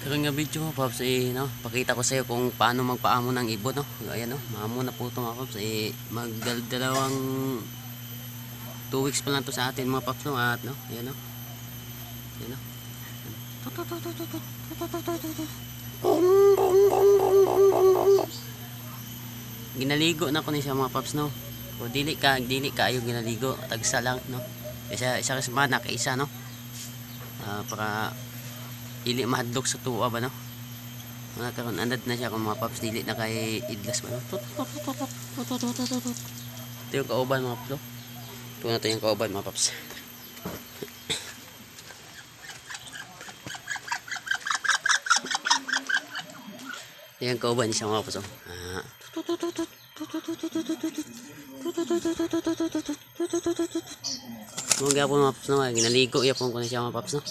Karon nga video mo Pops, no, pakita ko sa iyo kung paano magpaamo ng ibon, no. Ayan, no, maamo na po ito mga Pops. Magdalawang 2 weeks pa lang to sa atin mga Pops, no. At no, ayan, no. Ayan, no. Ginaligo na ko ni siya mga Pops, no. O dili kayo ginaligo, tagsa lang, no. Isa sa mana kay isa, no. Para dili mahadlok sa tuwa ba, no. Mga karon andad na siya kung mga Pops, dili na kay idlas ba, no. Ito yung kauban mga Pops, no. Ito na ito yung kauban mga Pops. Ito yung kauban siya mga Pops, oh. Mga po mga Pops, no. Ginaligo yapon ko na siya mga Pops, no.